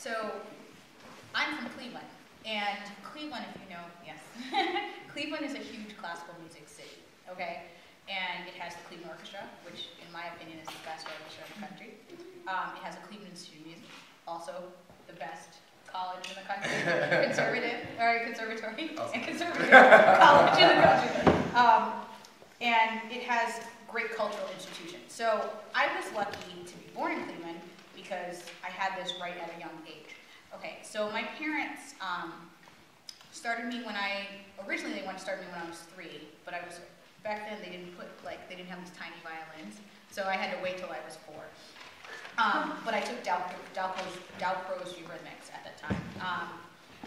So I'm from Cleveland, and Cleveland, if you know, yes, Cleveland is a huge classical music city, okay? And it has the Cleveland Orchestra, which in my opinion is the best orchestra in the country. It has a Cleveland Institute of Music, also the best college in the country, conservative, or conservatory, and conservative college in the country. And it has great cultural institutions. So I was lucky to be born in Cleveland because I had this right at a young age. Okay, so my parents started me when originally they wanted to start me when I was 3, but back then they didn't have these tiny violins, so I had to wait till I was 4. But I took Dalcroze Eurythmics at that time.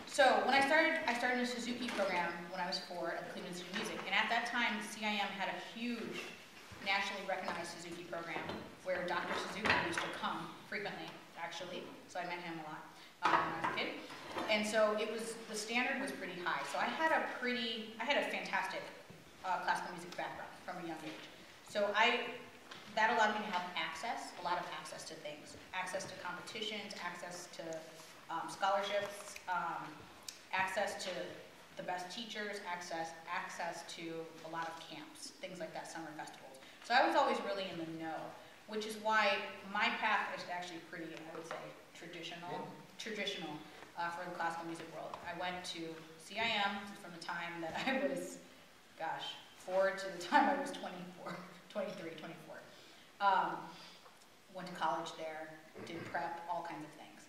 So when I started a Suzuki program when I was 4 at the Cleveland Institute of Music, and at that time CIM had a huge nationally recognized Suzuki program where Dr. Suzuki used to come frequently, actually, so I met him a lot when I was a kid. And so the standard was pretty high. So I had a fantastic classical music background from a young age. So that allowed me to have a lot of access to things, access to competitions, access to scholarships, access to the best teachers, access to a lot of camps, things like that, summer festivals. So I was always really in the know, which is why my path is actually pretty, I would say, traditional for the classical music world. I went to CIM from the time that I was, 4 to the time I was 24. Went to college there, did prep, all kinds of things.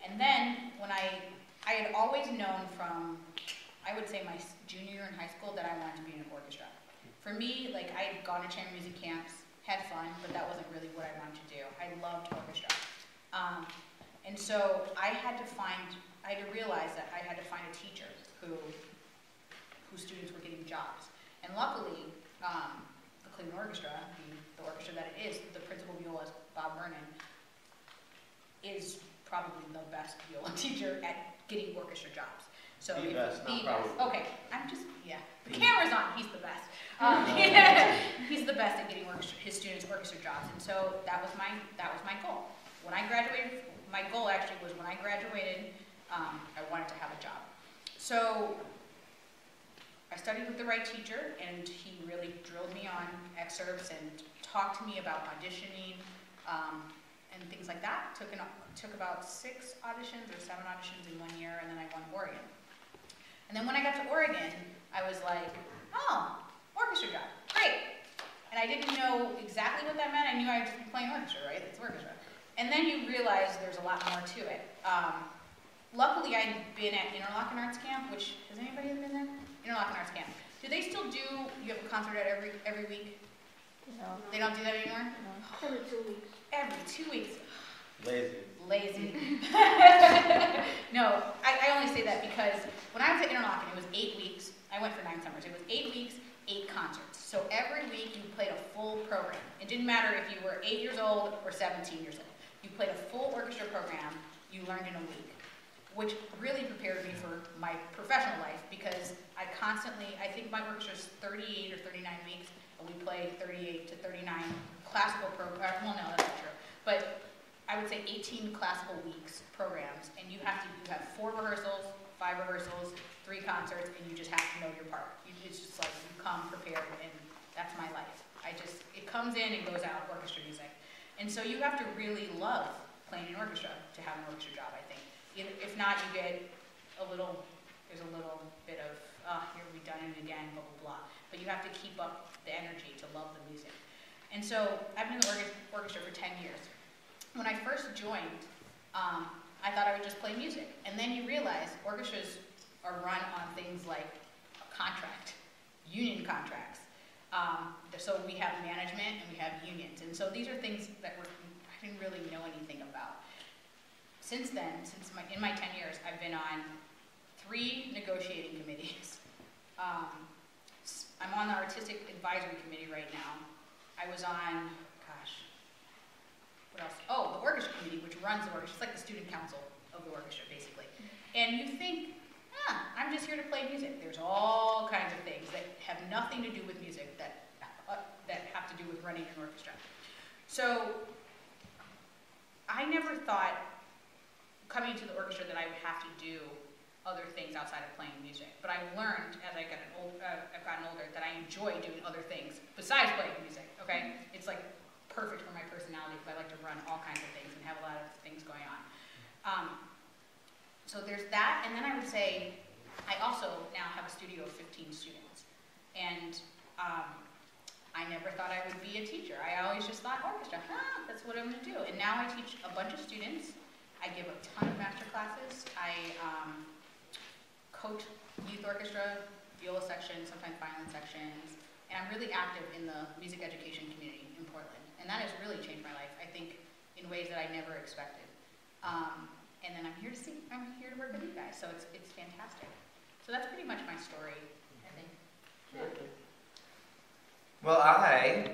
And then when I had always known from, I would say my junior year in high school that I wanted to be in an orchestra. For me, like I had gone to chamber music camps, had fun, but that wasn't really what I wanted to do. I loved orchestra. And so I had to realize that I had to find a teacher whose students were getting jobs. And luckily, the Cleveland Orchestra, the orchestra that it is, the principal violist, Bob Vernon, is probably the best viola teacher at getting orchestra jobs. So the best. Okay, the camera's on, he's the best. He's the best at getting his students orchestra jobs, and so that was my goal. When I graduated, my goal actually was when I graduated, I wanted to have a job. So I studied with the right teacher, and he really drilled me on excerpts and talked to me about auditioning and things like that. Took about 6 auditions or 7 auditions in 1 year, and then I won Oregon. And then when I got to Oregon, I was like, oh, orchestra job, great. And I didn't know exactly what that meant. I knew I would just be playing orchestra, right? It's orchestra. And then you realize there's a lot more to it. Luckily, I'd been at Interlochen Arts Camp, which, has anybody ever been there? Interlochen Arts Camp. Do they still you have a concert every week? No. They don't do that anymore? No. Every 2 weeks. Every 2 weeks. Lazy. No, I only say that because when I was at Interlochen, it was 8 weeks. I went for 9 summers. It was 8 weeks, 8 concerts. So every week you played a full program. It didn't matter if you were 8 years old or 17 years old. You played a full orchestra program you learned in a week, which really prepared me for my professional life because I think my orchestra is 38 or 39 weeks, and we play 38 to 39 classical programs. Well, no, that's not true. But I would say 18 classical weeks programs, and you have 4 rehearsals, 5 rehearsals, 3 concerts, and you just have to know your part. It's just like you come prepared, and that's my life. It comes in and goes out, orchestra music. And so you have to really love playing an orchestra to have an orchestra job, I think. If not, you get there's a little bit of, here we've done it again, blah, blah, blah. But you have to keep up the energy to love the music. And so I've been in the orchestra for 10 years. When I first joined, I thought I would just play music. And then you realize orchestras are run on things like a contract, union contracts. So we have management and we have unions. And so these are things that I didn't really know anything about. Since then, in my 10 years, I've been on 3 negotiating committees. I'm on the artistic advisory committee right now. I was on, what else? Oh, the orchestra committee, which runs the orchestra. It's like the student council of the orchestra, basically. And you think, I'm just here to play music. There's all kinds of things that have nothing to do with music that have to do with running an orchestra. So I never thought, coming to the orchestra that I would have to do other things outside of playing music. But I've learned as I've gotten older that I enjoy doing other things besides playing music, okay? It's like perfect for my personality because I like to run all kinds of things and have a lot of things going on. So there's that, and then I would say I also now have a studio of 15 students. And I never thought I would be a teacher. I always just thought orchestra, that's what I'm gonna do. And now I teach a bunch of students. I give a ton of master classes. I coach youth orchestra, viola sections, sometimes violin sections. And I'm really active in the music education community in Portland. And that has really changed my life, I think, in ways that I never expected. And then I'm here to work with you guys, so it's fantastic. So that's pretty much my story, I think. Yeah. Well, I